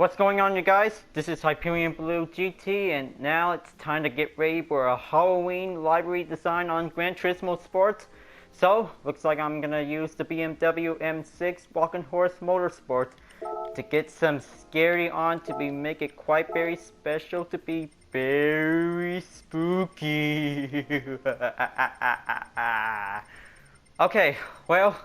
What's going on, you guys? This is Hyperion-Blue-GT, and now it's time to get ready for a Halloween livery design on Gran Turismo Sports. So, looks like I'm gonna use the BMW M6 Walking Horse Motorsport to get some scary on to make it quite very special, to be very spooky. Okay, well,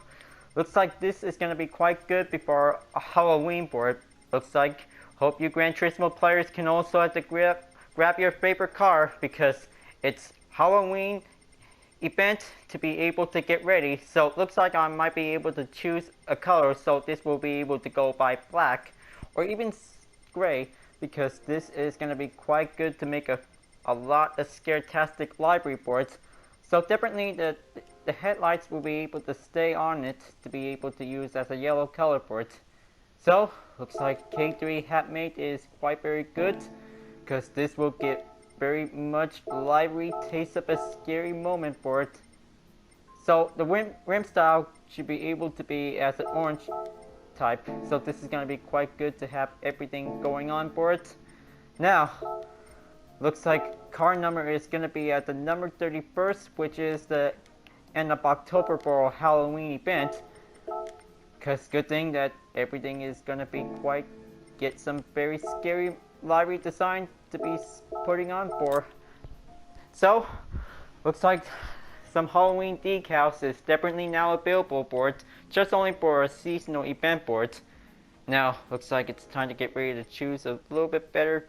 looks like this is gonna be quite good before a Halloween board. Looks like, hope you Gran Turismo players can also have to grab your favorite car, because it's Halloween event to be able to get ready. So it looks like I might be able to choose a color, so this will be able to go by black or even gray, because this is going to be quite good to make a lot of scare-tastic library boards. So definitely the headlights will be able to stay on it to be able to use as a yellow color board. So, looks like K3 hat mate is quite very good, because this will get very much lively taste of a scary moment for it. So, the rim style should be able to be as an orange type, so this is going to be quite good to have everything going on for it. Now, looks like car number is going to be at the number 31st, which is the end of October for a Halloween event. Because good thing that everything is gonna be get some very scary library design to be putting on for. So, looks like some Halloween decals is definitely now available for it, just only for a seasonal event board. Now, looks like it's time to get ready to choose a little bit better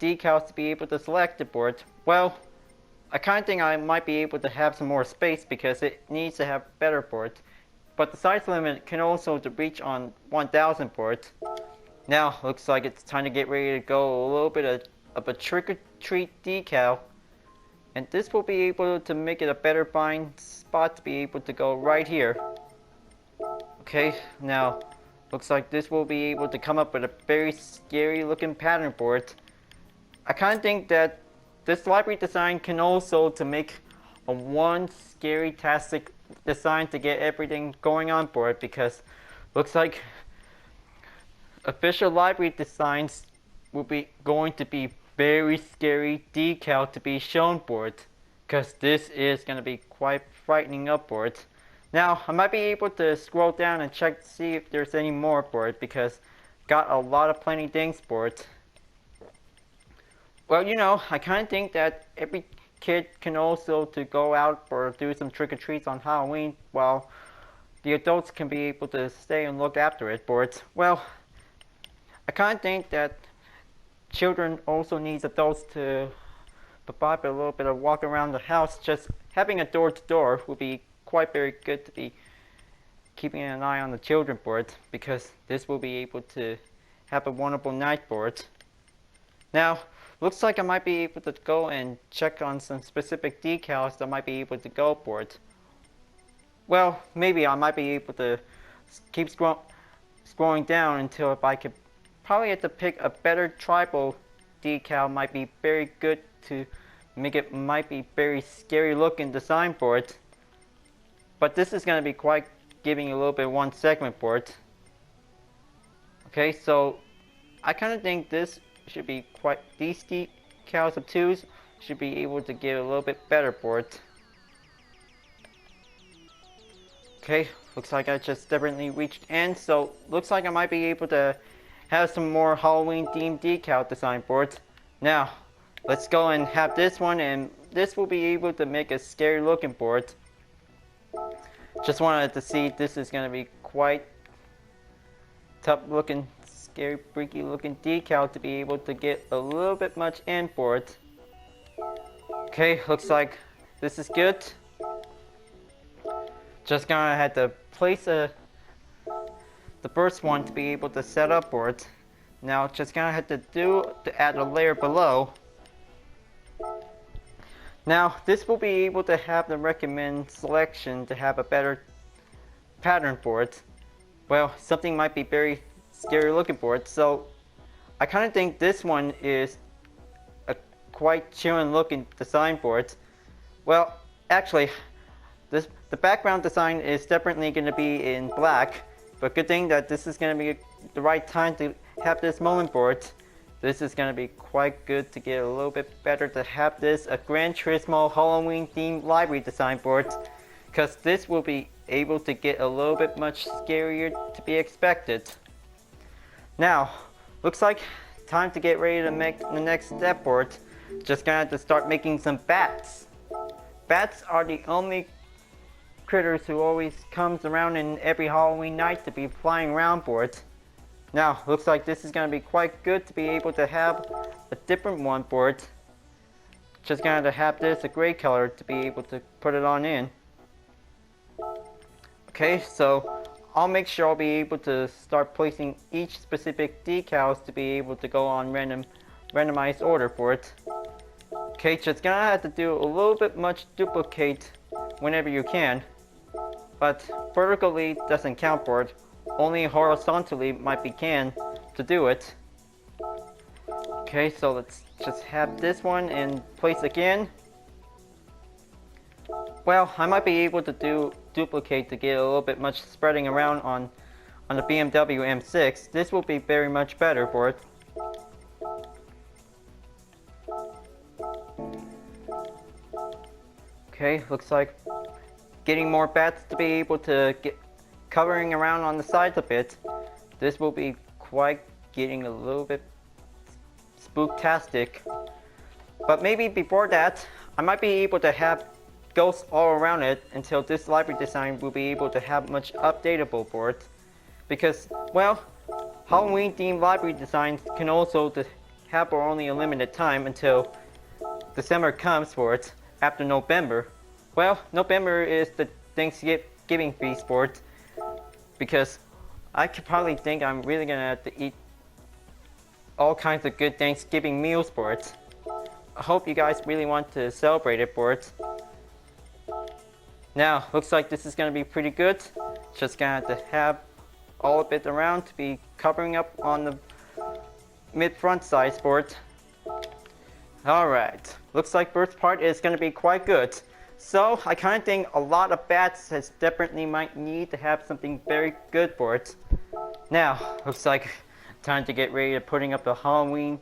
decals to be able to select the board. Well, I kind of think I might be able to have some more space, because it needs to have better board. But the size limit can also reach on 1000 boards. Now, looks like it's time to get ready to go a little bit of a trick-or-treat decal. And this will be able to make it a better find spot to be able to go right here. Okay, now, looks like this will be able to come up with a very scary looking pattern board. I kind of think that this library design can also to make a one scary-tastic design to get everything going on for it, because looks like official library designs will be going to be very scary decal to be shown for it, because this is going to be quite frightening up for it. Now, I might be able to scroll down and check to see if there's any more for it, because got a lot of plenty things for it. Well, you know, I kind of think that every kid can also to go out or do some trick-or-treats on Halloween, while the adults can be able to stay and look after it for it. Well, I kind of think that children also needs adults to provide a little bit of walk around the house. Just having a door-to-door will be quite very good to be keeping an eye on the children for it, because this will be able to have a wonderful night for it. Now, looks like I might be able to go and check on some specific decals that might be able to go for it. Well, maybe I might be able to keep scrolling down until if I could probably have to pick a better tribal decal might be very good to make it might be very scary looking design for it. But this is going to be quite giving a little bit one segment for it. Okay, so I kind of think this should be quite, these decals of 2s should be able to get a little bit better for it. Okay, looks like I just definitely reached end, so looks like I might be able to have some more Halloween themed decal design for it. Now, let's go and have this one, and this will be able to make a scary looking for it. Just wanted to see if this is going to be quite tough looking, scary, freaky looking decal to be able to get a little bit much in for it. Okay, looks like this is good. Just gonna have to place the first one to be able to set up for it. Now just gonna have to add a layer below. Now this will be able to have the recommend selection to have a better pattern for it. Well, something might be very scary looking for it, so I kind of think this one is a quite chilling looking design for it. Well, actually, the background design is definitely going to be in black, But good thing that this is gonna be the right time to have this moment board. This is gonna be quite good to get a little bit better to have this a Gran Turismo Halloween themed livery design board, because this will be able to get a little bit much scarier to be expected. Now, looks like time to get ready to make the next step board. Just gonna have to start making some bats. Bats are the only critters who always comes around in every Halloween night to be flying around board. Now, looks like this is going to be quite good to be able to have a different one board. Just going to have this a gray color to be able to put it on in. Okay, so I'll make sure I'll be able to start placing each specific decals to be able to go on randomized order for it. Okay, just gonna have to do a little bit much duplicate whenever you can, but vertically doesn't count for it. Only horizontally might be can to do it. Okay, so let's just have this one in place again. Well, I might be able to do duplicate to get a little bit much spreading around on the BMW M6. This will be very much better for it. Okay, looks like getting more bats to be able to get covering around on the sides a bit. This will be quite getting a little bit spooktastic. But maybe before that, I might be able to have ghosts all around it until this library design will be able to have much updatable for it. Because, well, Halloween themed library designs can also have for only a limited time until December comes for it after November. Well, November is the Thanksgiving feast for it, because I could probably think I'm really gonna have to eat all kinds of good Thanksgiving meals for it. I hope you guys really want to celebrate it for it. Now, looks like this is gonna be pretty good. Just gonna have to have all of it around to be covering up on the mid-front sides for it. Alright, looks like first part is gonna be quite good. So, I kind of think a lot of bats has definitely might need to have something very good for it. Now, looks like time to get ready to putting up the Halloween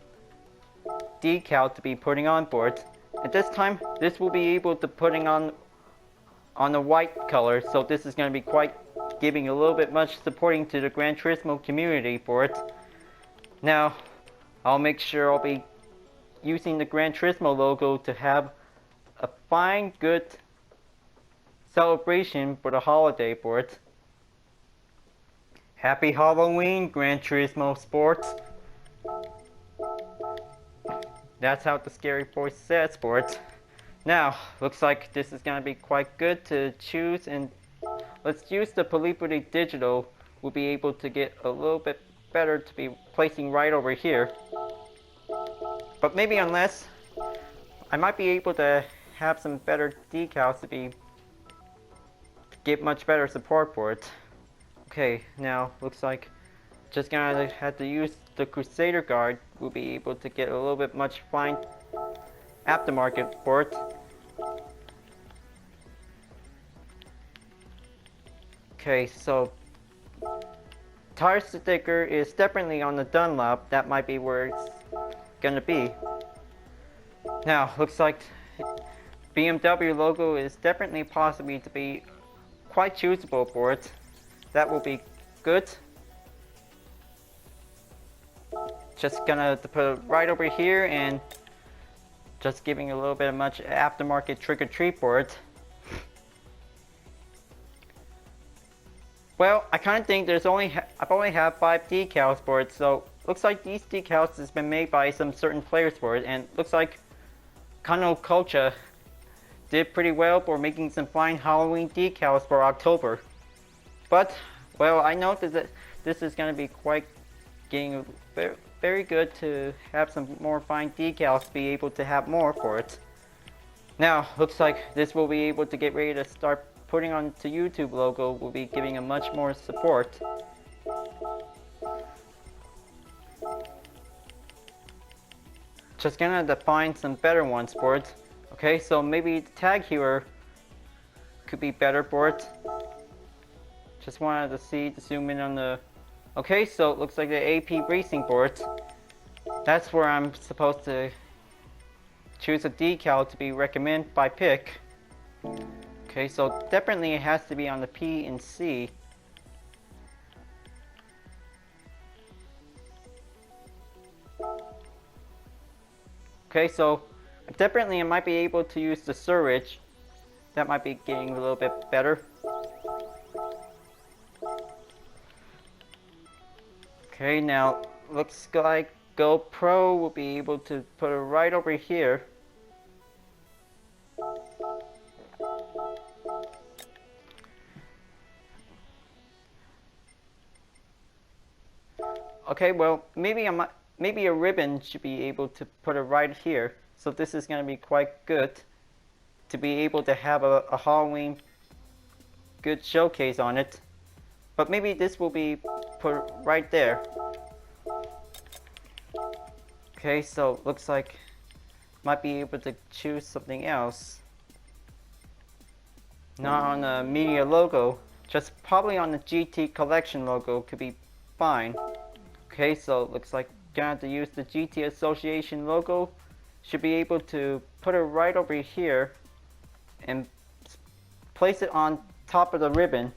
decal to be putting on for it. At this time, this will be able to putting on the white color, so this is going to be quite giving a little bit much supporting to the Gran Turismo community for it. Now, I'll make sure I'll be using the Gran Turismo logo to have a fine, good celebration for the holiday for it. Happy Halloween, Gran Turismo Sports. That's how the scary voice says for it. Now, looks like this is going to be quite good to choose, and let's use the Polypody Digital. We'll be able to get a little bit better to be placing right over here. But maybe unless, I might be able to have some better decals to get much better support for it. Okay, now looks like just gonna have to use the Crusader guard. We'll be able to get a little bit much fine aftermarket for it. Okay, so tire sticker is definitely on the Dunlop. That might be where it's gonna be. Now, looks like BMW logo is definitely possibly to be quite choosable for it. That will be good. Just gonna put it right over here and just giving a little bit of much aftermarket trick-or-treat for it. Well, I kind of think I've only have 5 decals for it, so looks like these decals has been made by some certain players for it, and looks like Kano Kocha did pretty well for making some fine Halloween decals for October. But, well, I know that this is going to be quite getting very, very good to have some more fine decals to be able to have more for it. Now, looks like this will be able to get ready to start putting on the YouTube logo. Will be giving a much more support. Just gonna define some better ones for it. Okay, so maybe the tag here could be better for it. Just wanted to see, to zoom in on the... Okay, so it looks like the AP racing board. That's where I'm supposed to choose a decal to be recommended by pick. Okay, so definitely it has to be on the P and C. Okay, so definitely I might be able to use the Surridge. That might be getting a little bit better. Okay, now looks like GoPro will be able to put it right over here. Okay, well maybe a ribbon should be able to put it right here. So this is going to be quite good to be able to have a Halloween good showcase on it. But maybe this will be put right there. Okay, so looks like might be able to choose something else. Not on the media logo, just probably on the GT collection logo could be fine. Okay, so looks like gonna have to use the GT Association logo. Should be able to put it right over here and place it on top of the ribbon.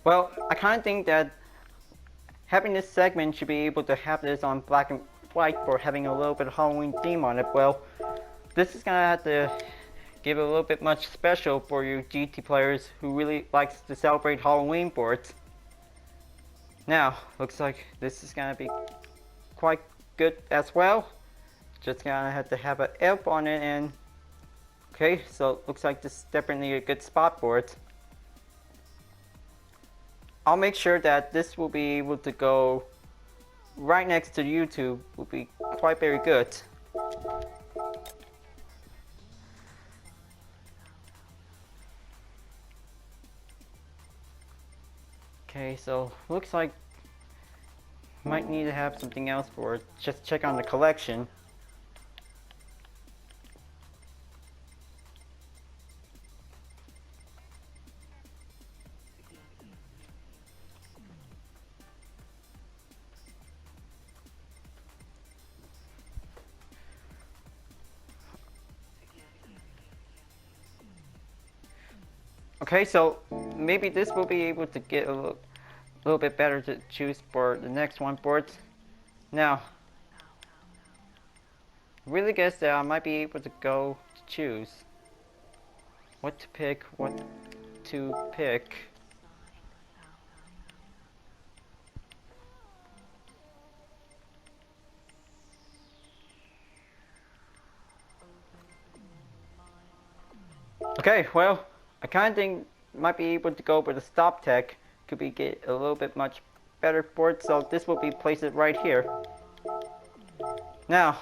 Well, I kind of think that having this segment should be able to have this on black and white for having a little bit of Halloween theme on it. Well, this is gonna have to give it a little bit much special for you GT players who really likes to celebrate Halloween boards. Now, looks like this is gonna be quite good as well. Just gonna have to have an F on it, and okay, so looks like this is definitely a good spot board. I'll make sure that this will be able to go right next to YouTube. Will be quite very good. Okay, so looks like might need to have something else for it. Just check on the collection. Okay, so maybe this will be able to get a little bit better to choose for the next one boards. Now, really guess that I might be able to go to choose what to pick, what to pick. Okay, well, I kind of think might be able to go with the stop tech. Could be get a little bit much better board, so this will be placed right here. Now,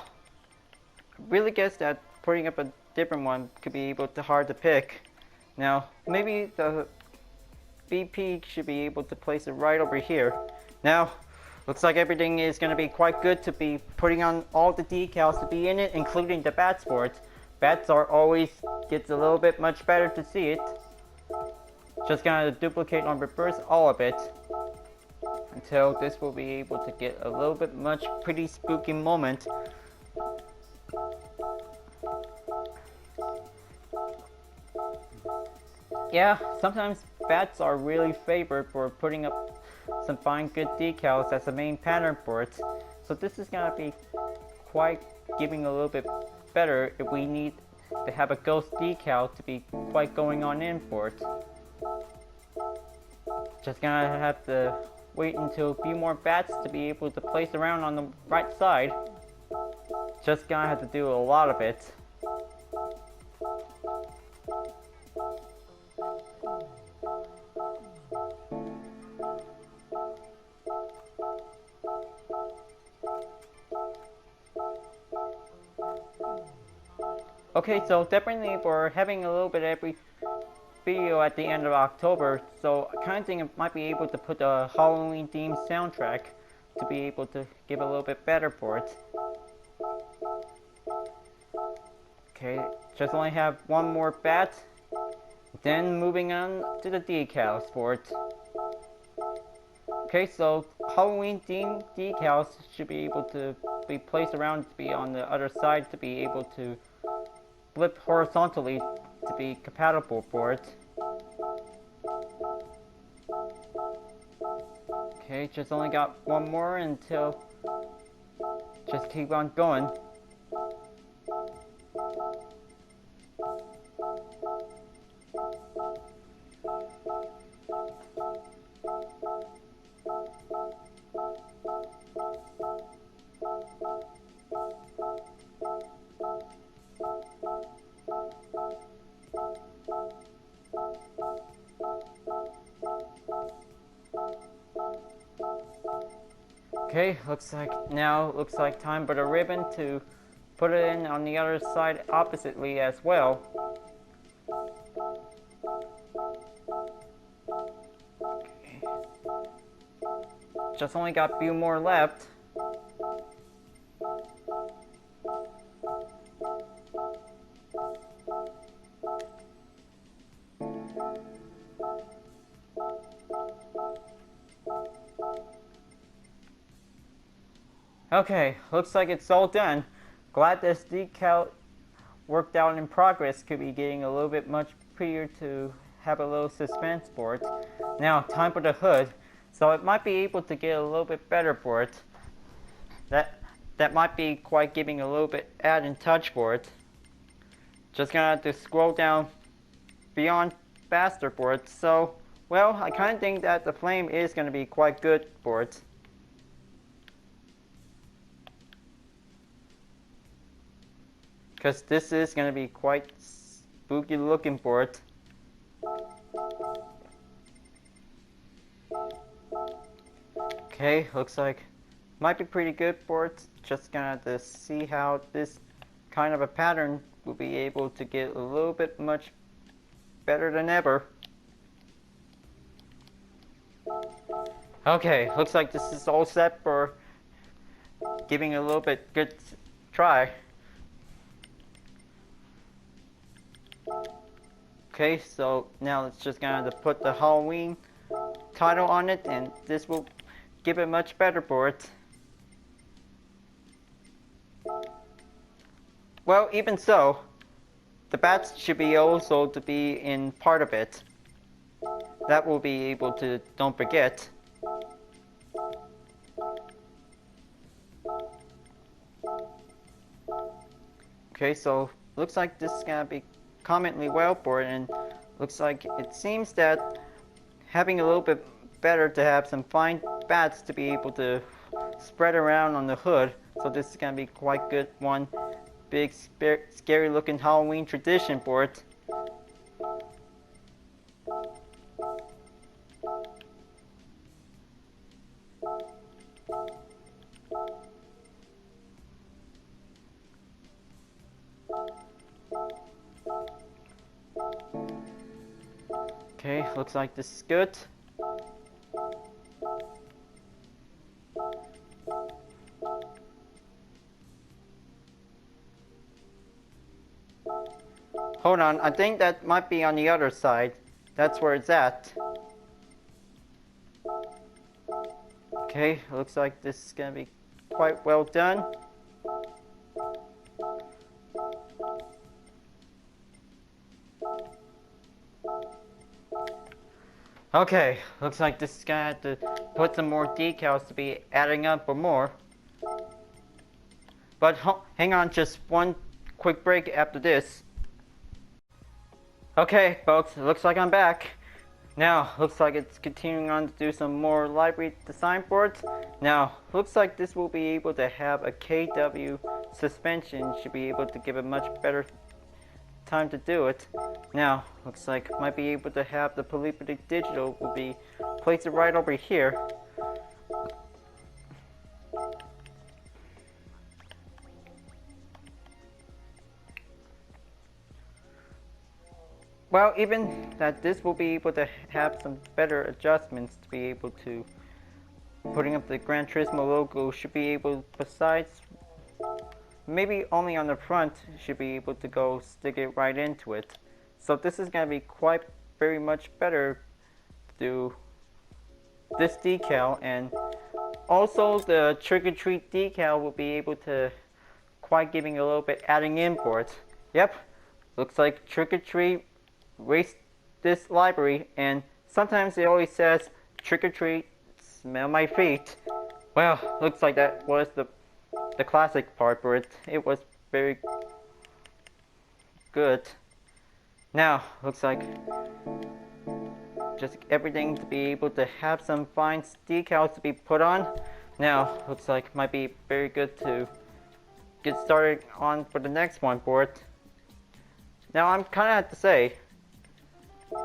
really guess that putting up a different one could be able to hard to pick. Now, maybe the BP should be able to place it right over here. Now, looks like everything is going to be quite good to be putting on all the decals to be in it, including the bat sports. Bats are always gets a little bit much better to see it. Just gonna duplicate on reverse all of it until this will be able to get a little bit much pretty spooky moment. Yeah, sometimes bats are really favored for putting up some fine good decals as the main pattern for it. So this is gonna be quite giving a little bit better if we need to have a ghost decal to be quite going on in for it. Just gonna have to wait until a few more bats to be able to place around on the right side. Just gonna have to do a lot of it. Okay, so definitely for having a little bit of every video at the end of October, so I kind of think I might be able to put a Halloween themed soundtrack to be able to give a little bit better for it. Okay, just only have one more bat. Then moving on to the decals for it. Okay, so Halloween themed decals should be able to be placed around to be on the other side to be able to flip horizontally to be compatible for it. Okay, just only got one more until just keep on going. Okay, looks like time for the ribbon to put it in on the other side oppositely as well. Okay. Just only got a few more left. Okay, looks like it's all done. Glad this decal worked out in progress could be getting a little bit much prettier to have a little suspense for it. Now, time for the hood. So it might be able to get a little bit better for it. That might be quite giving a little bit added touch for it. Just gonna have to scroll down beyond faster for it. So, well, I kind of think that the flame is gonna be quite good for it. Because this is going to be quite spooky looking for it. Okay, looks like might be pretty good for it. Just gonna have to see how this kind of a pattern will be able to get a little bit much better than ever. Okay, looks like this is all set for giving a little bit good try. Okay, so now it's just gonna have to put the Halloween title on it, and this will give it much better for it. Well, even so, the bats should be also to be in part of it. That will be able to, don't forget. Okay, so looks like this is gonna be commonly well for it, and looks like it seems that having a little bit better to have some fine bats to be able to spread around on the hood. So this is gonna be quite good, one big scary looking Halloween tradition for it. Okay, looks like this is good. Hold on, I think that might be on the other side. That's where it's at. Okay, looks like this is gonna be quite well done. Okay, looks like this is gonna have to put some more decals to be adding up for more. But hang on just one quick break after this. Okay, folks, it looks like I'm back. Now, looks like it's continuing on to do some more livery design for it. Now, looks like this will be able to have a KW suspension, should be able to give a much better time to do it. Now, looks like might be able to have the Polypity Digital will be placed right over here. Well, even that this will be able to have some better adjustments to be able to putting up the Gran Turismo logo should be able, besides maybe only on the front should be able to go stick it right into it. So this is going to be quite very much better to do this decal, and also the trick or treat decal will be able to quite giving a little bit adding in for it. Yep, looks like trick or treat race this library, and sometimes it always says trick or treat, smell my feet. Well, looks like that was the classic part for it. It was very good. Now, looks like just everything to be able to have some fine decals to be put on. Now, looks like might be very good to get started on for the next one for it. Now, I'm kind of have to say,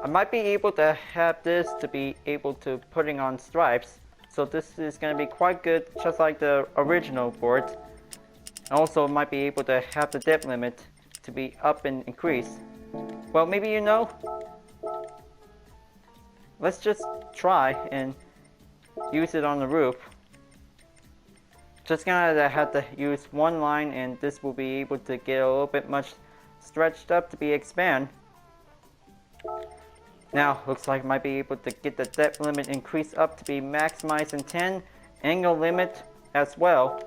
I might be able to have this to be able to putting on stripes. So this is going to be quite good, just like the original board. Also, might be able to have the depth limit to be up and increase. Well, maybe you know. Let's just try and use it on the roof. Just gonna have to use one line, and this will be able to get a little bit much stretched up to be expand. Now, looks like might be able to get the depth limit increased up to be maximized in 10, angle limit as well.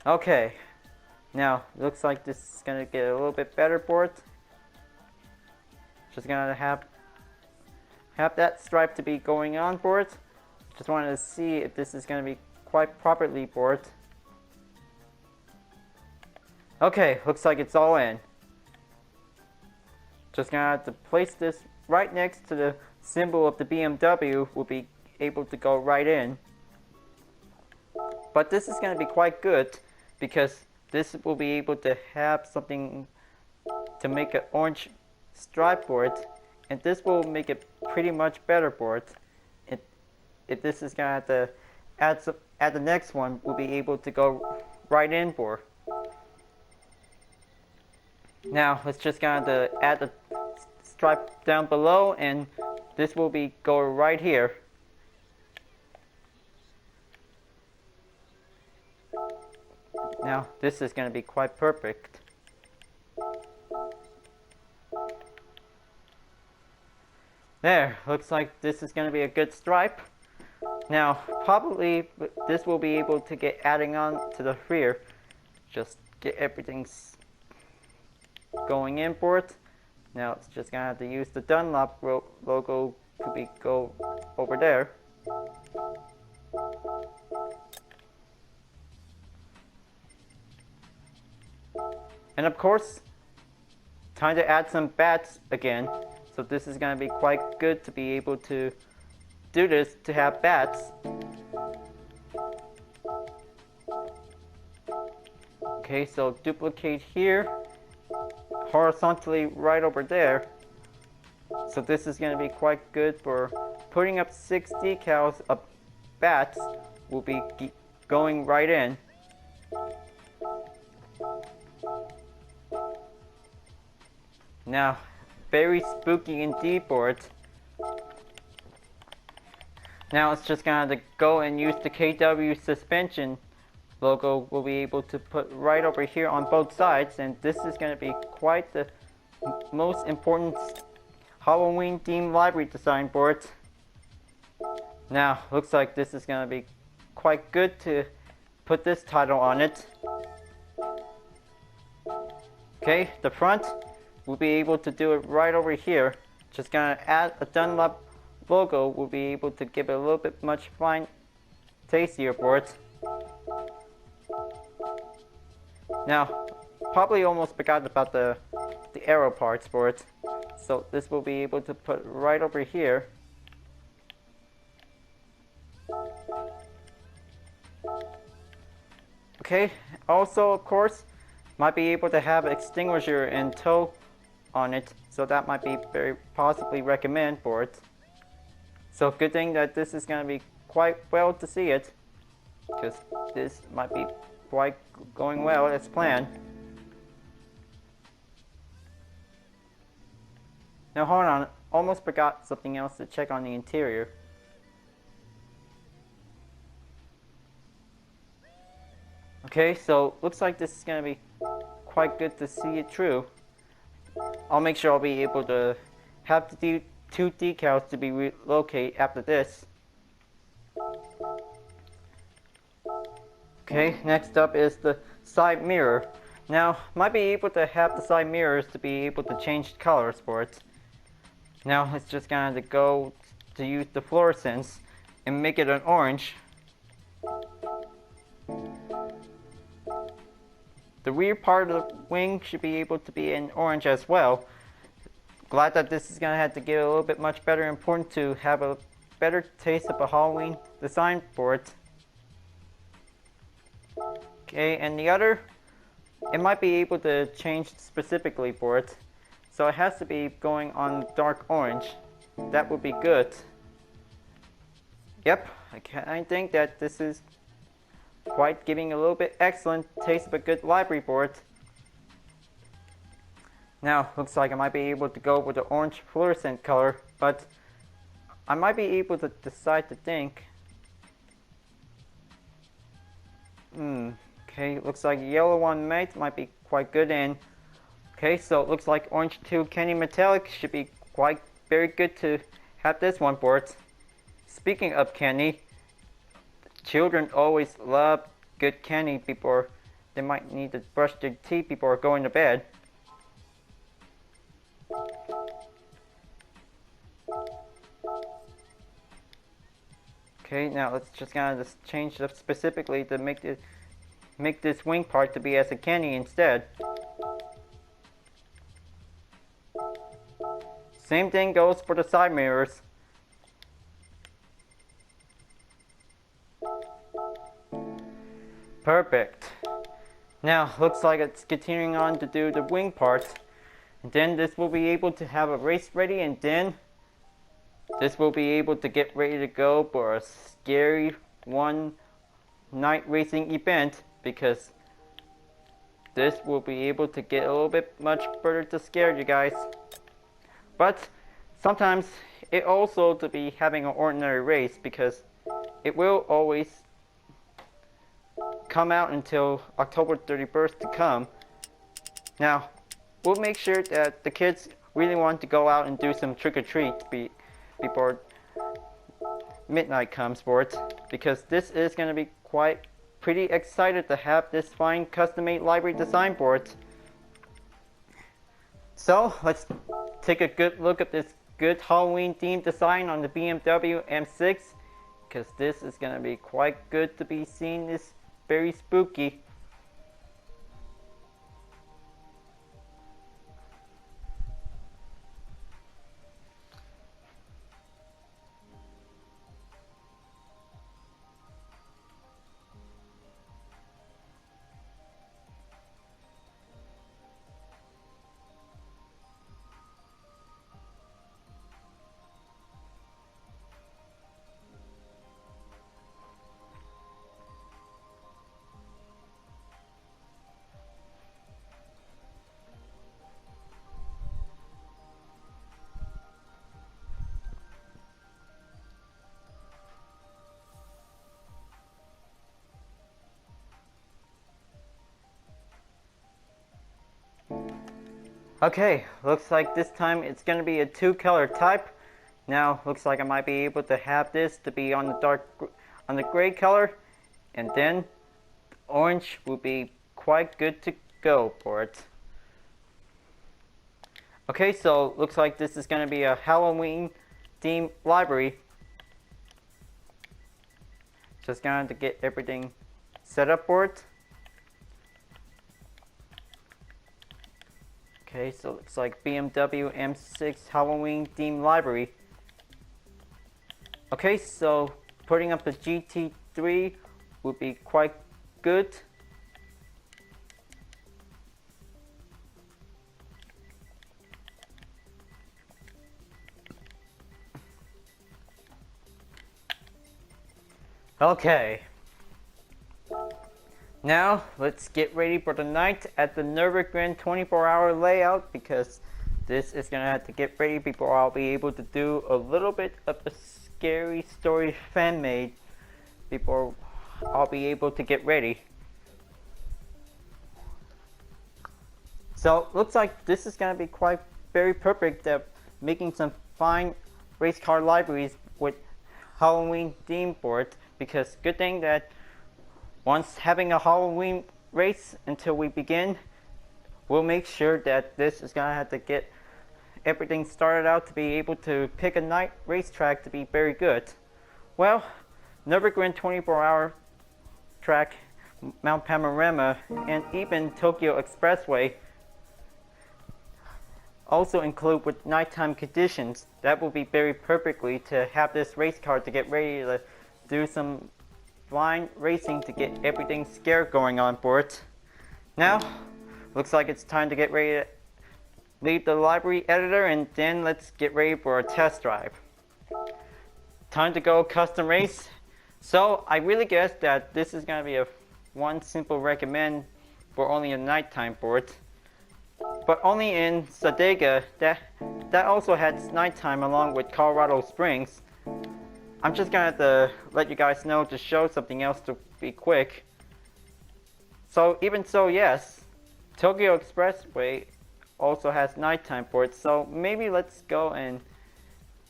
Okay, now looks like this is gonna get a little bit better for it. Just gonna have that stripe to be going on for it. Just wanted to see if this is gonna be quite properly for it. Okay, looks like it's all in. Just gonna have to place this right next to the symbol of the BMW. Will be able to go right in. But this is gonna be quite good because this will be able to have something to make an orange stripe for it, and this will make it pretty much better for it. If this is gonna have to add the next one, we'll be able to go right in for. Now let's just gonna add the stripe down below, and this will be go right here. Now this is gonna be quite perfect. There, looks like this is gonna be a good stripe. Now probably this will be able to get adding on to the rear. Just get everything going in for it. Now it's just gonna have to use the Dunlop logo to go over there. And of course, time to add some bats again. So this is gonna be quite good to be able to do this, to have bats. Okay, so duplicate here, horizontally right over there. So this is going to be quite good for putting up 6 decals of bats. Will be going right in. Now, very spooky indeed for it. Now it's just going to go and use the KW suspension logo. We'll be able to put right over here on both sides, and this is going to be quite the most important Halloween themed livery design for it. Now looks like this is going to be quite good to put this title on it. Okay, the front we'll be able to do it right over here. Just gonna add a Dunlop logo. We'll be able to give it a little bit much fine tastier for it. Now, probably almost forgot about the arrow parts for it. So this will be able to put right over here. Okay, also of course, might be able to have extinguisher and tow on it. So that might be very possibly recommend for it. So good thing that this is going to be quite well to see it, because this might be quite going well as planned. Now hold on, almost forgot something else to check on the interior. Okay, so looks like this is gonna be quite good to see it through. I'll make sure I'll be able to have the two decals to be relocated after this. Okay, next up is the side mirror. Now, might be able to have the side mirrors to be able to change colors for it. Now, it's just gonna go to use the fluorescence and make it an orange. The rear part of the wing should be able to be an orange as well. Glad that this is gonna have to get a little bit much better important to have a better taste of a Halloween design for it. Okay, and the other, it might be able to change specifically for it. So it has to be going on dark orange. That would be good. Yep, I think that this is quite giving a little bit excellent taste of a good library board. Now, looks like I might be able to go with the orange fluorescent color, but I might be able to decide to think. Okay, looks like yellow one might be quite good in. Okay, so it looks like orange 2 candy metallic should be quite very good to have this one for it. Speaking of candy, children always love good candy before they might need to brush their teeth before going to bed. Okay, now let's just kind of change it specifically to make this wing part to be as a candy instead. Same thing goes for the side mirrors. Perfect. Now, looks like it's continuing on to do the wing part. And then this will be able to have a race ready, and then this will be able to get ready to go for a scary one night racing event, because this will be able to get a little bit much further to scare you guys. But sometimes it also to be having an ordinary race, because it will always come out until October 31st to come. Now, we'll make sure that the kids really want to go out and do some trick-or-treat before midnight comes for it, because this is going to be quite pretty excited to have this fine custom-made library design board. So let's take a good look at this good Halloween themed design on the BMW M6, because this is going to be quite good to be seen. This very spooky. Okay, looks like this time it's going to be a 2-color type. Now, looks like I might be able to have this to be on the gray color, and then orange will be quite good to go for it. Okay, so looks like this is going to be a Halloween themed library. Just going to get everything set up for it. Okay, so it looks like BMW M6 Halloween themed library. Okay, so putting up the GT3 would be quite good. Okay. Now, let's get ready for the night at the Gran 24-hour layout, because this is going to have to get ready before I'll be able to do a little bit of a scary story fan-made before I'll be able to get ready. So looks like this is gonna be quite very perfect at making some fine race car libraries with Halloween theme board, because good thing that once having a Halloween race until we begin, we'll make sure that this is gonna have to get everything started out to be able to pick a night racetrack to be very good. Well, Nürburgring 24-hour track, Mount Panorama, and even Tokyo Expressway also include with nighttime conditions. That will be very perfectly to have this race car to get ready to do some blind racing to get everything scared going on for it. Now, looks like it's time to get ready to leave the library editor, and then let's get ready for a test drive. Time to go custom race. So I really guess that this is going to be a one simple recommend for only a nighttime board, but only in Sadega. That also has nighttime along with Colorado Springs. I'm just gonna have to let you guys know to show something else to be quick. So even so, yes, Tokyo Expressway also has nighttime for it. So maybe let's go and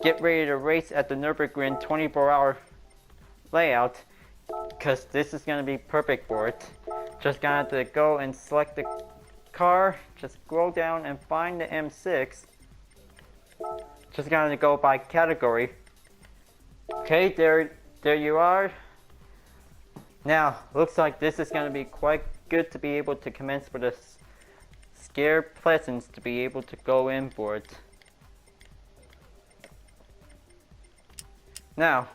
get ready to race at the Nürburgring 24-hour layout, because this is gonna be perfect for it. Just gonna have to go and select the car, just scroll down and find the M6. Just gonna go by category. Okay, there you are. Now, looks like this is gonna be quite good to be able to commence with the Scare Pleasance to be able to go in for it. Now,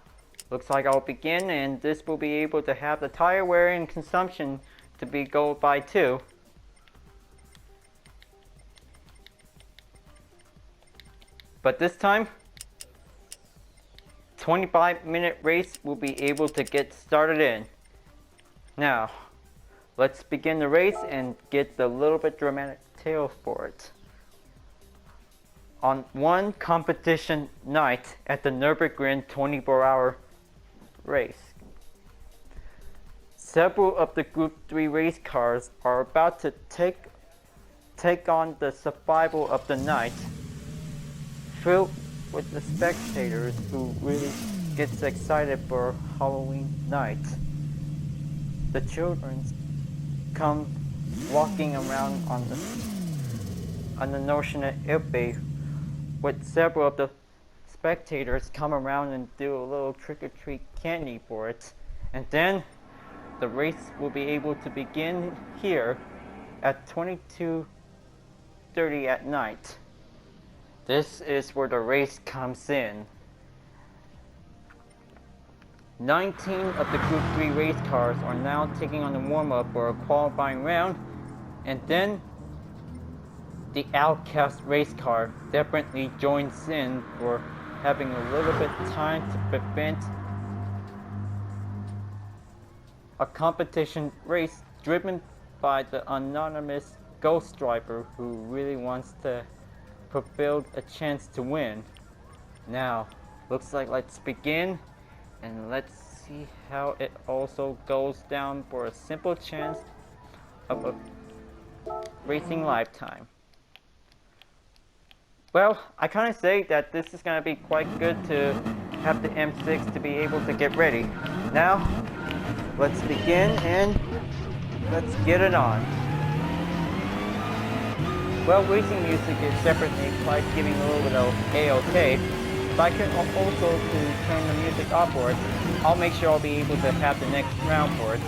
looks like I'll begin, and this will be able to have the tire wear and consumption to be go by 2. But this time, 25-minute race will be able to get started in. Now, let's begin the race and get the little bit dramatic tale for it. On one competition night at the Nürburgring 24-hour race, several of the Group 3 race cars are about to take on the survival of the night, filled with the spectators who really gets excited for Halloween night. The children come walking around on the Notion Ilpe, with several of the spectators come around and do a little trick-or-treat candy for it. And then the race will be able to begin here at 22:30 at night. This is where the race comes in. 19 of the Group 3 race cars are now taking on the warm-up for a qualifying round, and then the Outcast race car definitely joins in for having a little bit time to prevent a competition race driven by the anonymous ghost driver who really wants to fulfill a chance to win. Now, looks like let's begin, and let's see how it also goes down for a simple chance of a racing lifetime. Well, I kind of say that this is going to be quite good to have the M6 to be able to get ready. Now, let's begin and let's get it on. Well, racing music is definitely quite giving a little bit of A-OK. If I can also to turn the music off for it, I'll make sure I'll be able to have the next round for it.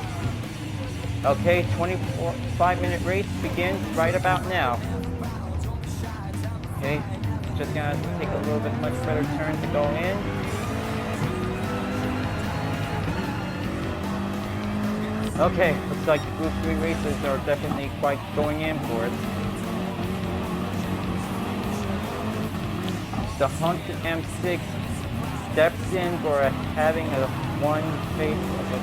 Okay, 25-minute race begins right about now. Okay, just gonna take a little bit much better turn to go in. Okay, looks like the Group 3 racers are definitely quite going in for it. The Haunted M6 steps in for having a one face of a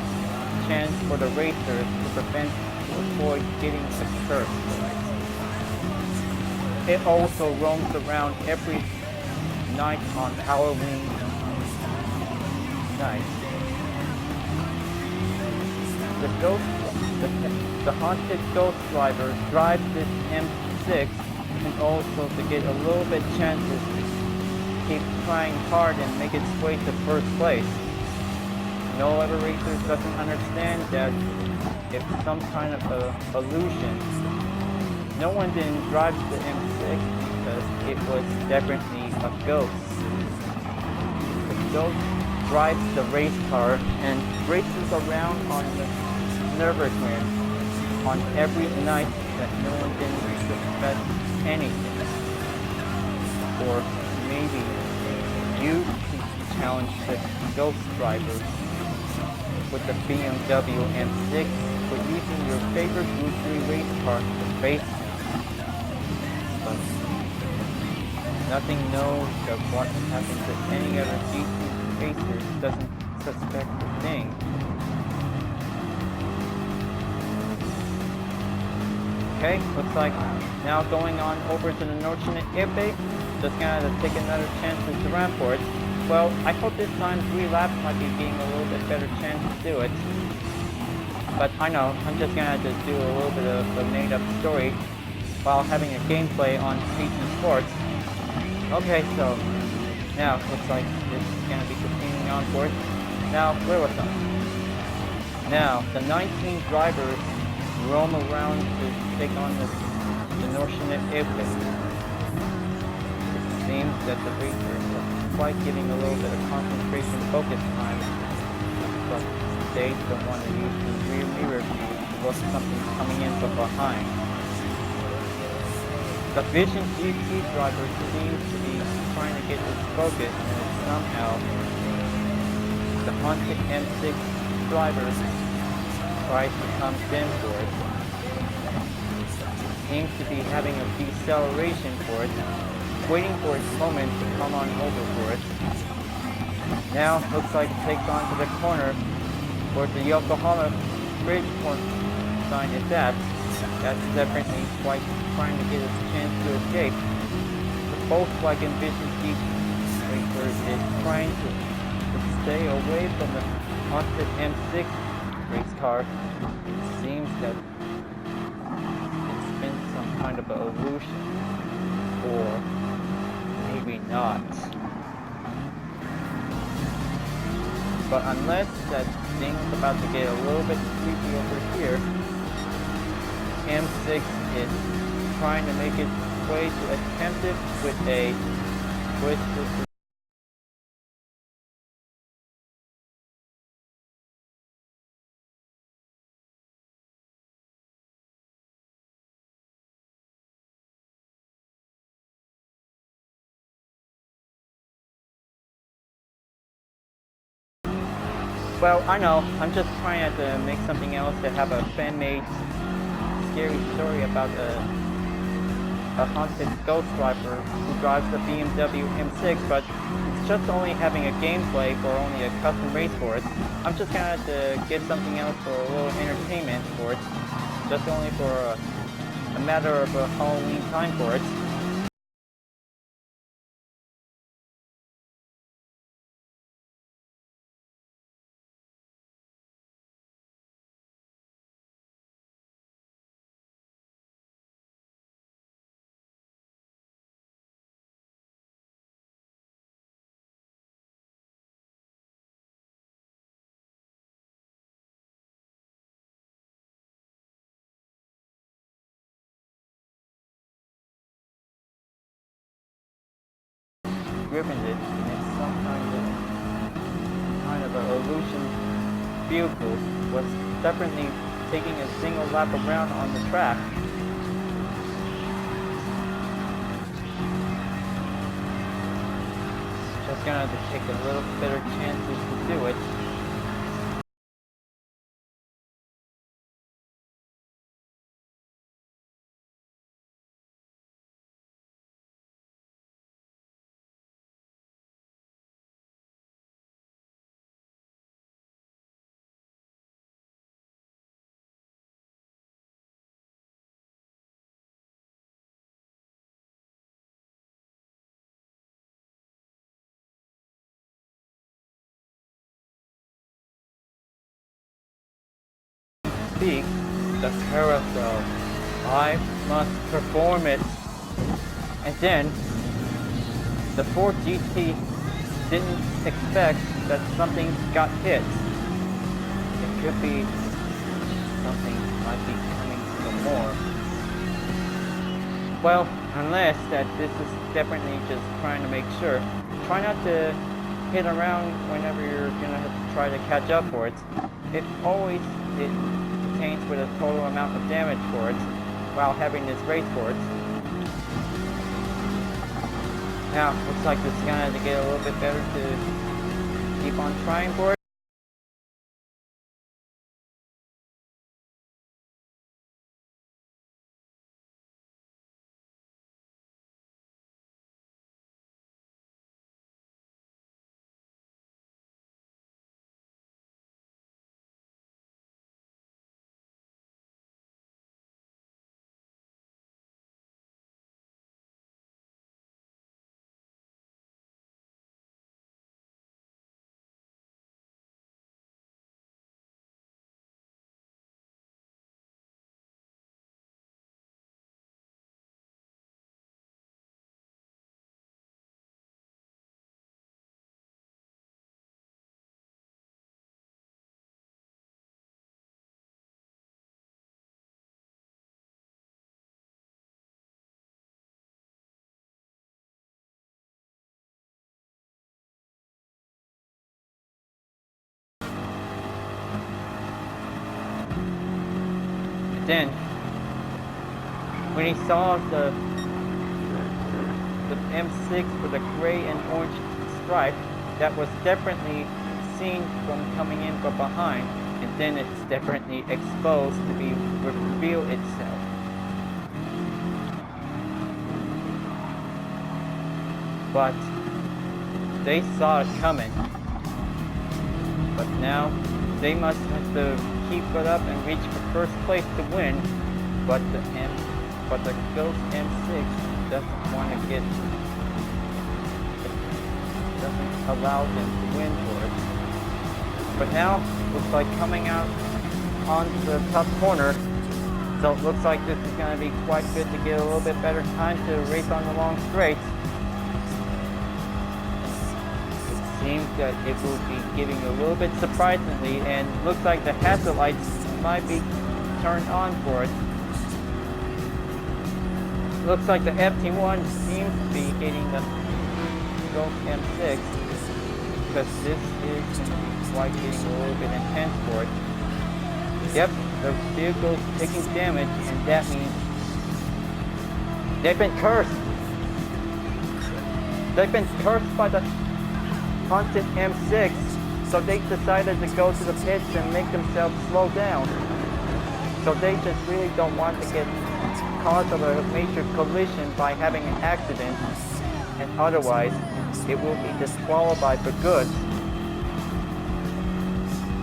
chance for the racers to prevent or avoid getting a curse. It also roams around every night on Halloween night. The haunted ghost driver drives this M6, and also to get a little bit chances to keep trying hard and make its way to first place. No other racers doesn't understand that it's some kind of a illusion. No one didn't drive the M6 because it was definitely a ghost. The ghost drives the race car and races around on the Nürburgring on every night that no one didn't suspect anything. Or maybe you can challenge the ghost drivers with the BMW M6 for using your favorite Group 3 race car to face him. But nothing knows that what happens to any other G2 racer doesn't suspect a thing. Okay, looks like now going on over to the Nordschnitt airbag. Just gonna take another chance with the Rampart. Well, I hope this time 3 laps might be being a little bit better chance to do it. But I know, I'm just gonna do a little bit of a made-up story while having a gameplay on PT Sports. Okay, so now looks like this is gonna be continuing on board. Now, where was I? Now, the 19 drivers roam around to take on the Nordschnitt airbag. It seems that the racers are quite giving a little bit of concentration focus time, but they don't want to use the rear mirror view to look something coming in from behind. The Vision GT driver seems to be trying to get this focus, and somehow the haunted M6 driver tries to come in for it. Seems to be having a deceleration for it, waiting for its moment to come on over for it. Now looks like it takes on to the corner where the Yokohama Bridge sign is at. That's definitely quite trying to get its chance to escape. The Volkswagen Vision GT racer is trying to stay away from the haunted M6 race car. It seems that it's been some kind of an illusion, or maybe not. But unless that thing's about to get a little bit creepy over here, M6 is trying to make its way to attempt it with a twist. Well, I know, I'm just trying to make something else to have a fan-made scary story about a haunted ghost driver who drives the BMW M6, but it's just only having a gameplay for only a custom race for it. I'm just gonna have to get something else for a little entertainment for it, just only for a matter of a Halloween time for it. Driven it, and it's some kind of an illusion vehicle was definitely taking a single lap around on the track. Just gonna have to take a little better chances to do it. Speak, the carousel I must perform it. And then, the Ford GT didn't expect that something got hit. It could be something might be coming some more. Well, unless that this is definitely just trying to make sure. Try not to hit around whenever you're gonna have to try to catch up for it. It contains with a total amount of damage for it while having this race for it. Now, looks like this is gonna have to get a little bit better to keep on trying for it. Then, when he saw the M6 with a gray and orange stripe, that was definitely seen from coming in from behind, and then it's definitely exposed to reveal itself. But they saw it coming. But now they must have to keep it up and reach for first place to win. But the Ghost M6 doesn't want to doesn't allow them to win for it. But now looks like coming out onto the top corner. So it looks like this is going to be quite good to get a little bit better time to race on the long straights. Seems that it will be giving a little bit surprisingly, and looks like the hazard lights might be turned on for it. Looks like the FT1 seems to be hitting the Ghost M6, because this is quite getting a little bit intense for it. Yep, the vehicle's taking damage, and that means they've been cursed. They've been cursed by the haunted M6, so they decided to go to the pits and make themselves slow down. So they just really don't want to get cause of a major collision by having an accident, and otherwise it will be disqualified for good.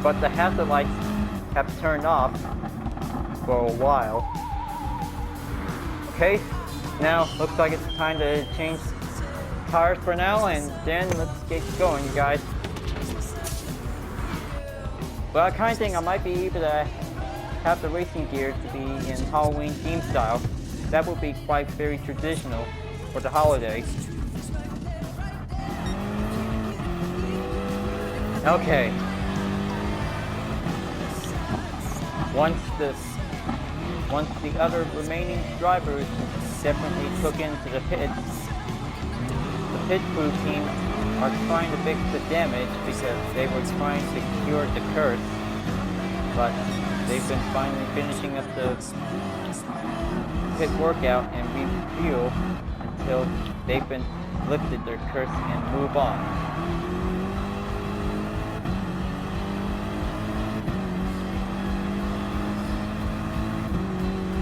But the hazard lights have turned off for a while. Okay, now looks like it's time to change tires for now, and then let's get going, you guys. Well, I kind of think I might be able to have the racing gear to be in Halloween theme style. That would be quite very traditional for the holiday. Okay. Once the other remaining drivers definitely took into the pits, the pit crew team are trying to fix the damage because they were trying to cure the curse, but they've been finally finishing up the pit workout and refuel until they've been lifted their curse and move on.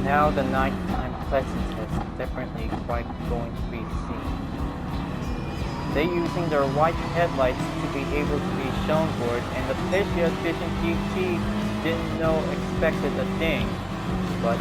Now the nighttime presence is definitely quite going to be seen. They're using their white headlights to be able to be shown for it, and the Hyperion GT didn't know expected a thing, but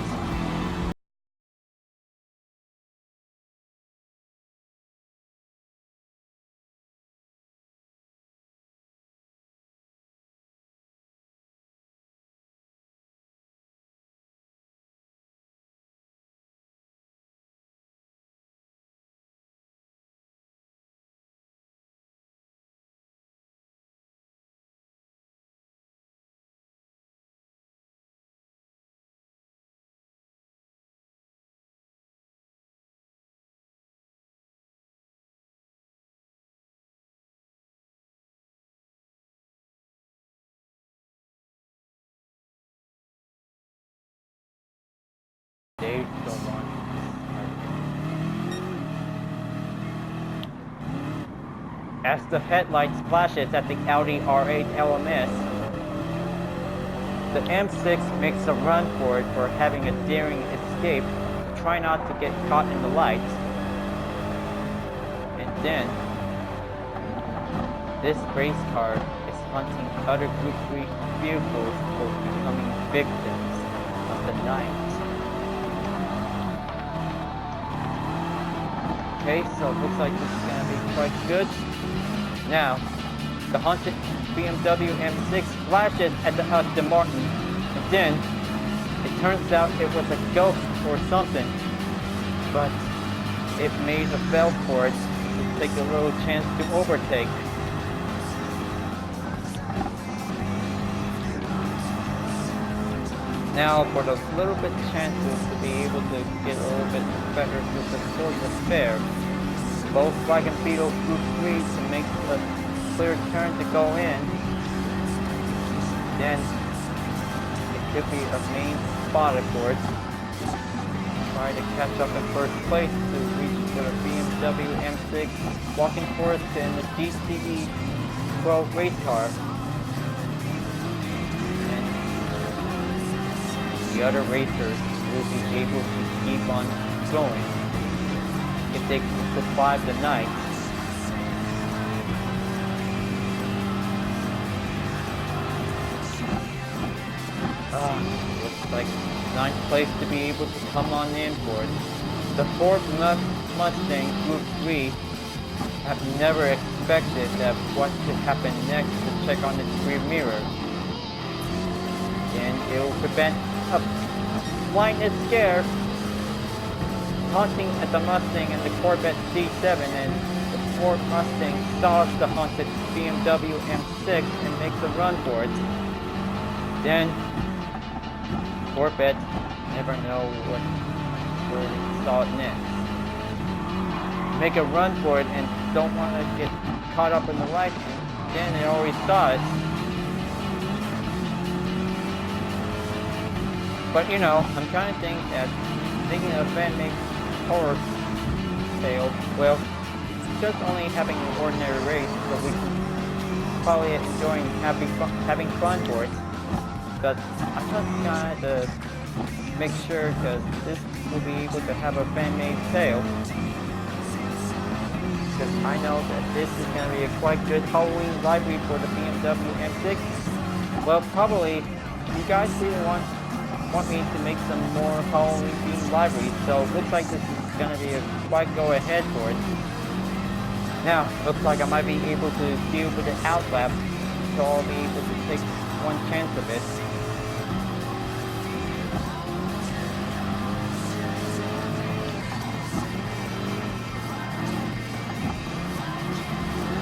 As the headlight splashes at the Audi R8 LMS, the M6 makes a run for it for having a daring escape. Try not to get caught in the lights. And then, this race car is hunting other Group 3 vehicles for becoming victims of the night. Okay, so it looks like this is going to be quite good. Now, the haunted BMW M6 flashes at the Aston Martin, and then it turns out it was a ghost or something, but it made a bell for it to take a little chance to overtake. Now, for the little bit chances to be able to get a little bit better with the sort of fair, Volkswagen Beetle Group 3 to make a clear turn to go in. Then it could be a main spot, of course. Try to catch up in first place to reach the BMW M6, walking forth in the GTE 12 race car. And the other racers will be able to keep on going if they can survive the night. Looks like ninth place to be able to come on in for it. The Ford Mustang Group 3 have never expected that what could happen next to check on its rear mirror. And it will prevent a blindness scare haunting at the Mustang and the Corvette C7, and the Ford Mustang saws the haunted BMW M6 and makes a run for it. Then Corvette never know where it saw it next. Make a run for it and don't want to get caught up in the lights. Then it always saw it. But you know, I'm trying to think that thinking of fan-made horror tale, well, just only having an ordinary race, so we can probably enjoying having fun for it. But I just got to make sure, because this will be able to have a fan-made tale. Because I know that this is going to be a quite good Halloween livery for the BMW M6. Well, probably you guys really want me to make some more Halloween themed liveries, so it looks like this is going to be a quite go ahead for it. Now, looks like I might be able to deal with the outlap, so I'll be able to take one chance of it.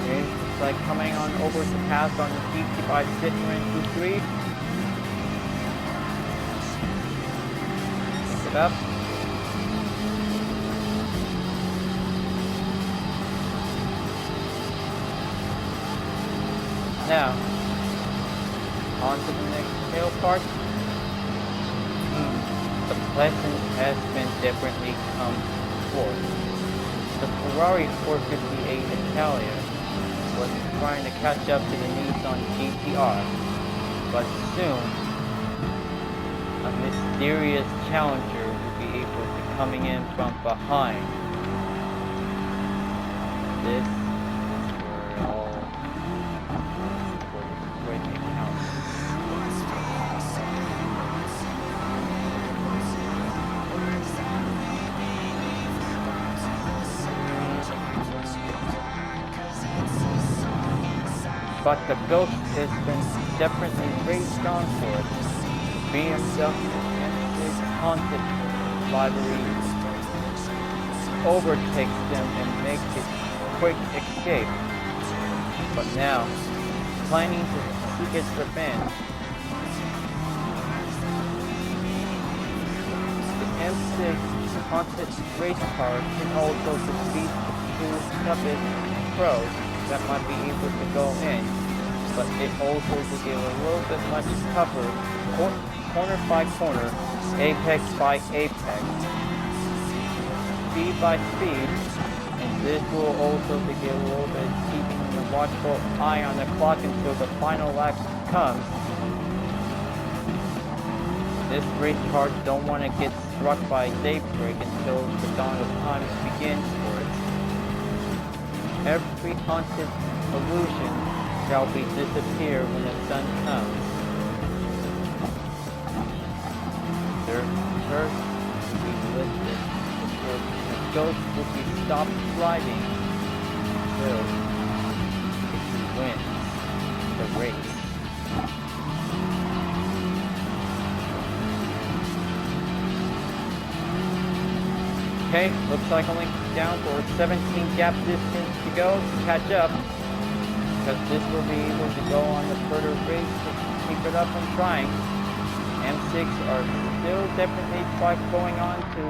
Okay, looks like coming on over to pass on the GT5 Citroen Group 3. Up. Now, on to the next tail part. The lesson has been differently come forth. The Ferrari 458 Italia was trying to catch up to the Nissan GTR, but soon a mysterious challenger will be able to coming in from behind. This is where all breaking out. But the ghost has been definitely raged on for it. BMW M6 haunted livery overtakes them and makes a quick escape. But now, planning to seek its revenge, the M6 haunted race car can also defeat the two stupid pros that might be able to go in, but it also will give a little bit much tougher corner by corner, apex by apex, speed by speed, and this will also begin a little bit keeping the watchful eye on the clock until the final lap comes. This race car don't want to get struck by daybreak until the dawn of time begins for it. Every haunted illusion shall be disappear when the sun comes. Their curse will be lifted. The ghost will be stopped sliding until it wins the race. Okay, looks like only down for 17 gap distance to go to catch up, because this will be able to go on the further race to keep it up and trying. M6 are still definitely going on to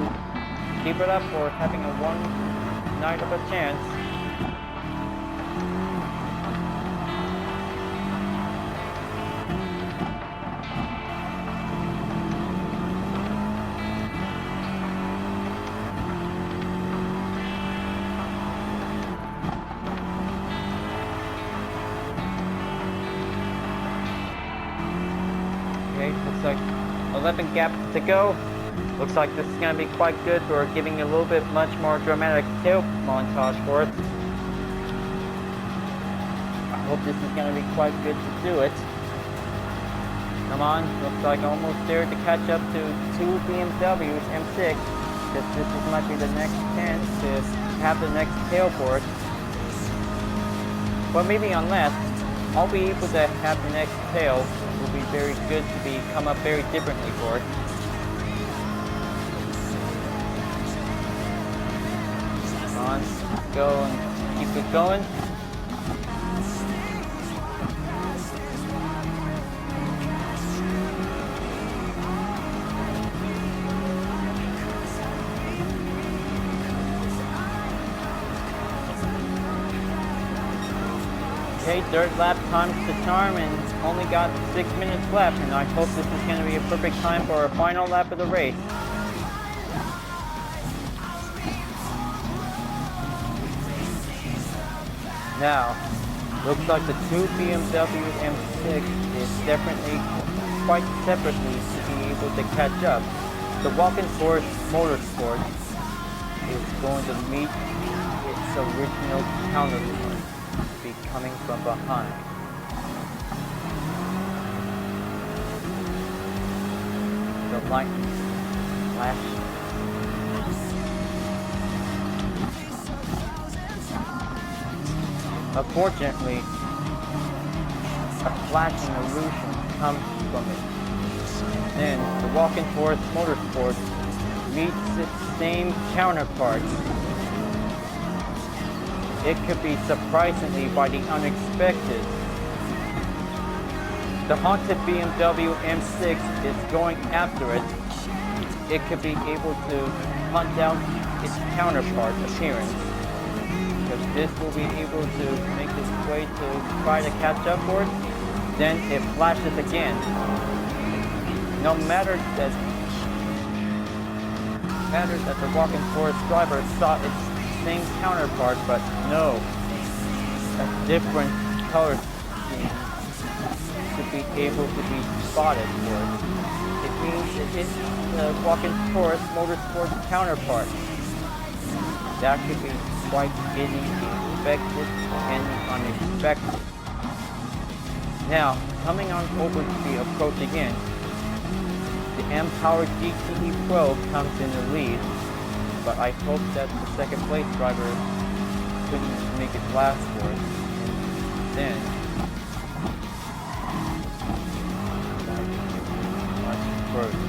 keep it up or having a one night of a chance. Looks like 11 gaps to go. Looks like this is going to be quite good for giving a little bit much more dramatic tail montage for it. I hope this is going to be quite good to do it. Come on, looks like almost there to catch up to two BMWs M6. This might be the next chance to have the next tail for it. But maybe unless I'll be able to have the next tail. Will be very good to come up very differently for it. Come on, go and keep it going. Okay, third lap times the charm and only got 6 minutes left, and I hope this is going to be a perfect time for our final lap of the race. Now, looks like the two BMW M6 is definitely quite separately to be able to catch up. The Walking Force Motorsport is going to meet its original counterpart. Coming from behind. The lightning flash. Unfortunately, a flashing illusion comes from it. Then the Walking Force Motorsport meets its same counterpart. It could be surprisingly by the unexpected. The haunted BMW M6 is going after it. It could be able to hunt down its counterpart appearance, because this will be able to make its way to try to catch up for it. Then it flashes again. No matter that the Walking Force driver saw its same counterpart, but no, a different color scheme to be able to be spotted for it. It means it is the Walking Force Motorsport counterpart. That could be quite getting expected and unexpected. Now, coming on over to the approach again, the M-Power GT3 Pro comes in the lead. But I hope that the second place driver couldn't make it last for it. Then, much further.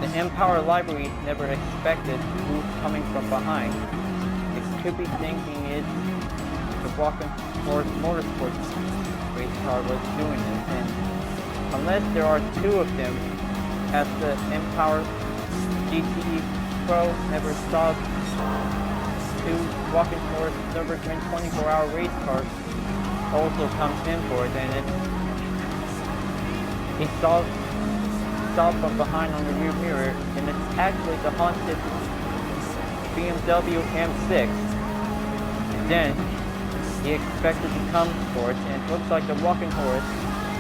The M-Power library never expected who's coming from behind. It could be thinking it's the Walking Force Motorsport race car was doing it, and unless there are two of them, as the M-Power GT Pro never saw two Walking Force Nürburgring 24-hour race cars also comes in for it, and he saw from behind on the rear mirror, and it's actually the haunted BMW M6. And then he expected to come for it, and it looks like the Walking Horse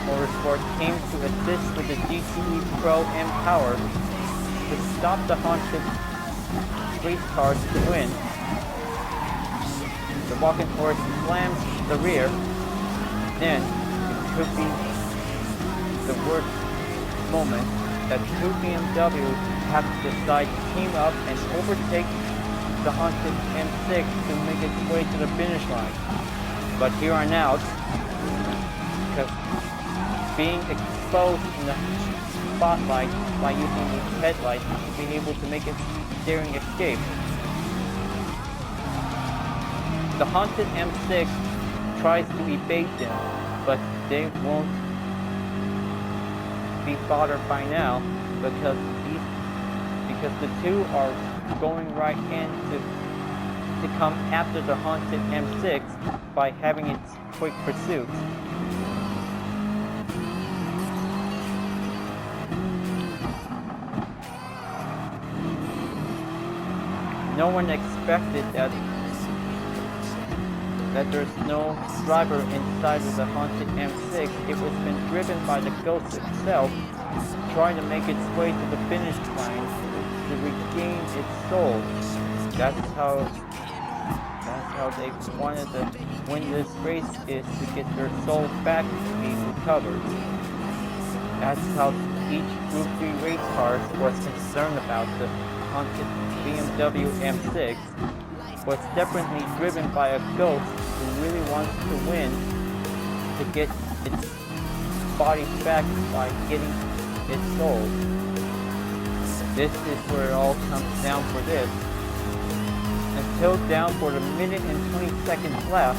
Motorsport came to assist with the GTE Pro M Power to stop the haunted race cars to win. The Walking Horse slams the rear. Then it could be the worst moment that two BMWs have to decide to team up and overtake the haunted M6 to make its way to the finish line. But here on out, because being exposed in the spotlight by using the headlights to be able to make its daring escape. The haunted M6 tries to evade them, but they won't be bothered by now because the two are going right in to come after the haunted M6 by having its quick pursuit. No one expected that there's no driver inside of the haunted M6. It was been driven by the ghost itself, trying to make its way to the finish line to regain its soul. That's how they wanted to win this race, is to get their soul back to be recovered. That's how each Group 3 race car was concerned about the haunted BMW M6. Was definitely driven by a ghost who really wants to win to get its body back by getting its soul. This is where it all comes down for this. Until down for the minute and 20 seconds left,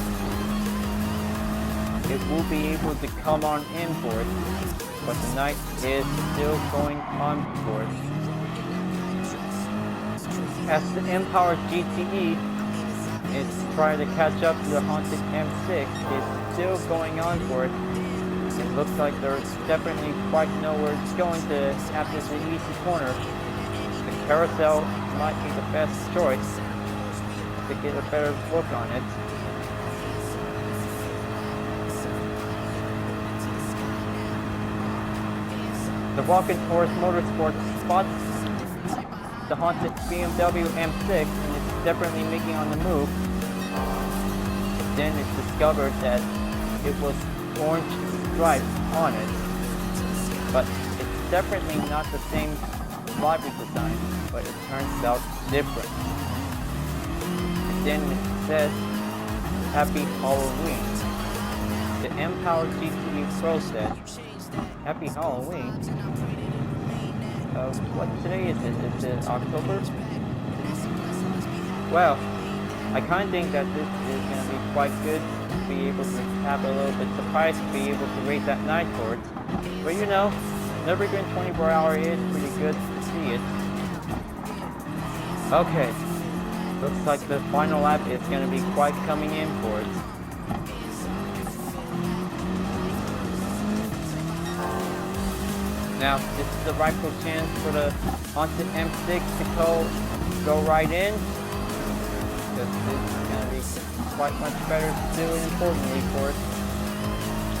it will be able to come on in for it, but the night is still going on for it. As the M-Power GTE is trying to catch up to the haunted M6, is still going on for it. It looks like there's definitely quite nowhere it's going to after the easy corner. The carousel might be the best choice to get a better look on it. The Walking Horse Motorsport spots the haunted BMW M6 and it's definitely making on the move. Then it's discovered that it was orange stripes on it, but it's definitely not the same livery design, but it turns out different. And then it says Happy Halloween. The M-Power GTE Pro said Happy Halloween. What today is it? Is it October? Well, I kind of think that this is going to be quite good to be able to have a little bit surprised to be able to race at night for it. But you know, Nürburgring 24-hour is pretty good to see it. Okay, looks like the final lap is going to be quite coming in for it. Now, this is the rightful chance for the haunted M6 to go right in, because this is going to be quite much better to do, and importantly for it.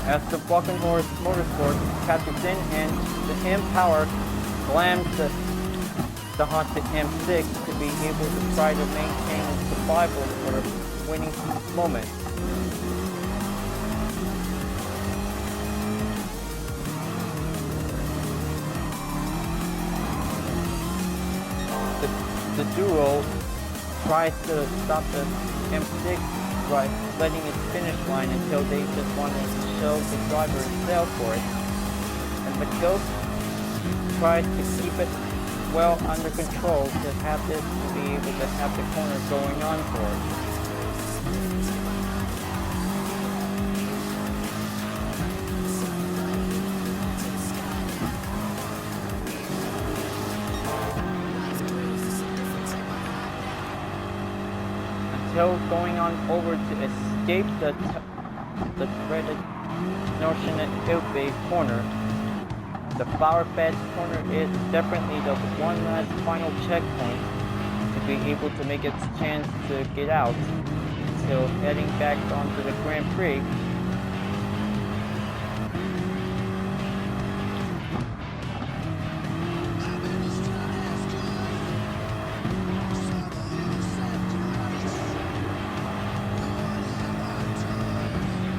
As the Walking Horse Motorsport catches in and the M-Power slams the haunted M6 to be able to try to maintain its survival for the winning moment. The duo tries to stop the M6 by letting it finish line until they just wanted to show the driver itself for it. And the Ghost tries to keep it well under control to have this to be able to have the corner going on for it. Going on over to escape the dreaded notion at Ilbe corner. The flower bed corner is definitely the one last final checkpoint to be able to make its chance to get out until heading back onto the Grand Prix.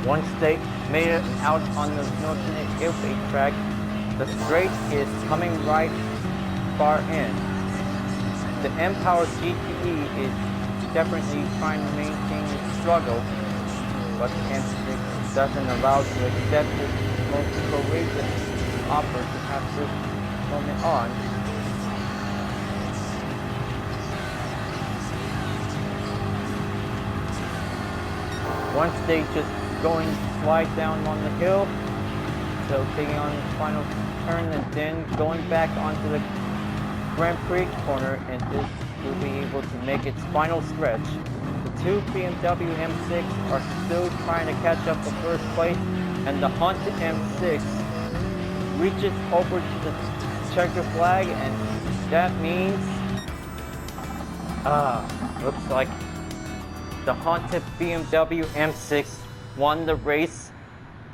Once they made it out on the Northern Airway track, the straight is coming right far in. The M-Power GTE is definitely trying to maintain its struggle, but the M6 doesn't allow to accept its most courageous offer to have this moment on. Once they just going slide down on the hill, so taking on the final turn and then going back onto the Grand Prix corner, and this will be able to make its final stretch. The two BMW M6 are still trying to catch up to first place, and the haunted M6 reaches over to the checker flag, and that means looks like the haunted BMW M6 won the race,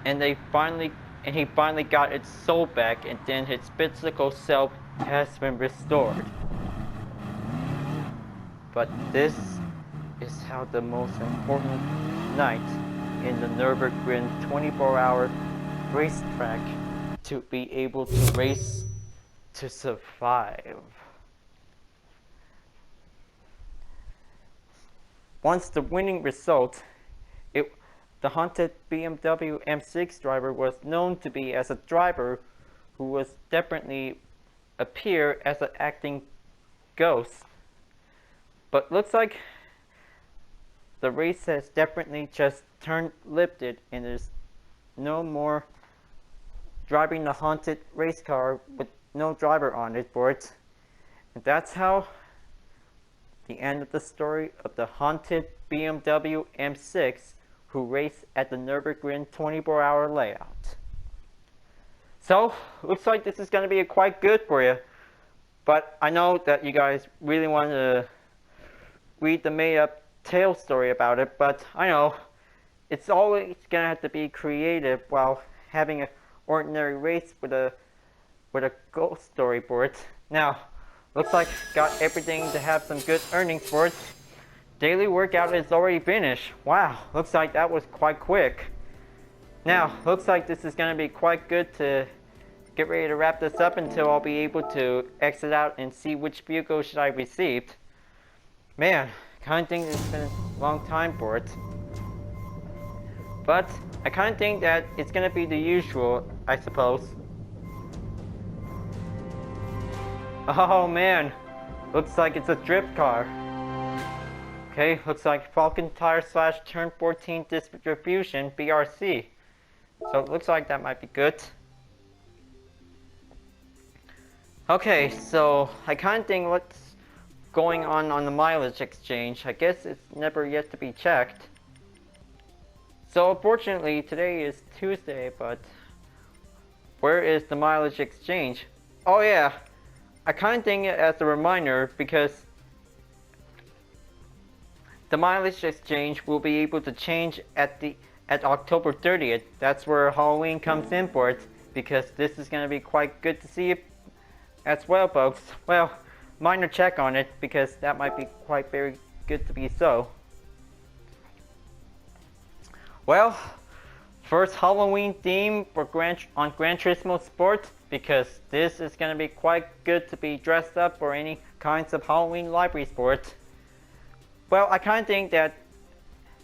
and he finally got its soul back, and then his physical self has been restored. But this is how the most important night in the Nürburgring 24-hour racetrack to be able to race to survive. Once the winning result, the haunted BMW M6 driver was known to be as a driver who was definitely appear as an acting ghost. But looks like the race has definitely just turned lifted, and there's no more driving the haunted race car with no driver on it for it. And that's how the end of the story of the haunted BMW M6 who raced at the Nürburgring 24-hour layout. So, looks like this is going to be quite good for you. But I know that you guys really want to read the made-up tale story about it, but I know it's always going to have to be creative while having an ordinary race with a ghost story for it. Now, looks like got everything to have some good earnings for it. Daily workout is already finished. Wow, looks like that was quite quick. Now, looks like this is going to be quite good to get ready to wrap this up until I'll be able to exit out and see which vehicle should I received. Man, kind of think it's been a long time for it. But I kind of think that it's going to be the usual, I suppose. Oh man, looks like it's a drift car. Okay, looks like Falcon Tire / Turn 14 Distribution BRC. So it looks like that might be good. Okay, so I kind of think what's going on the mileage exchange. I guess it's never yet to be checked. So unfortunately today is Tuesday, but where is the mileage exchange? Oh yeah, I kind of think it as a reminder because the mileage exchange will be able to change at October 30th. That's where Halloween comes in for it, because this is going to be quite good to see as well, folks. Well, minor check on it, because that might be quite very good to be so. Well, first Halloween theme for Gran Turismo Sport, because this is going to be quite good to be dressed up for any kinds of Halloween livery sport. Well, I kind of think that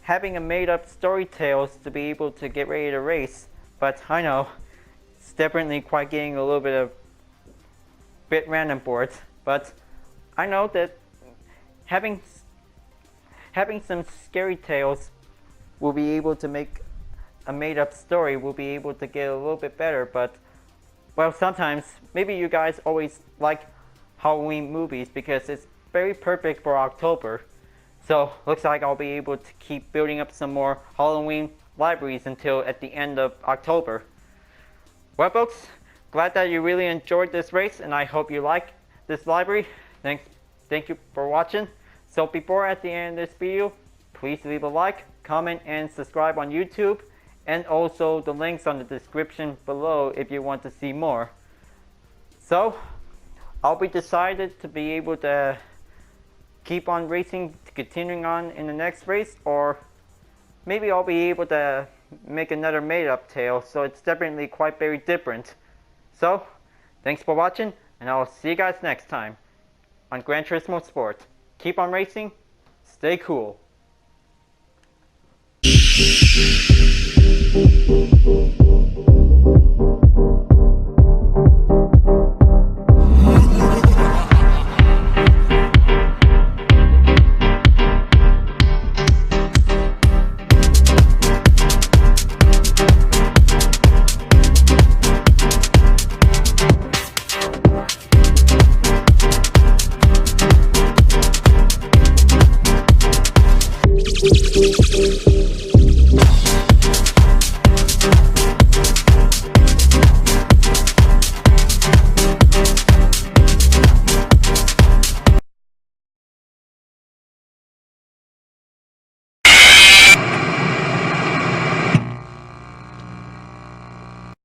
having a made-up story tales to be able to get ready to race, but I know it's definitely quite getting a little bit random for it. But I know that having some scary tales will be able to make a made-up story will be able to get a little bit better. But well, sometimes maybe you guys always like Halloween movies because it's very perfect for October. So, looks like I'll be able to keep building up some more Halloween libraries until at the end of October. Well, folks, glad that you really enjoyed this race, and I hope you like this library. Thank you for watching. So before at the end of this video, please leave a like, comment, and subscribe on YouTube, and also the links on the description below if you want to see more. So I'll be decided to be able to keep on racing, continuing on in the next race, or maybe I'll be able to make another made-up tale, so it's definitely quite very different. So thanks for watching, and I'll see you guys next time on Gran Turismo Sport. Keep on racing, stay cool.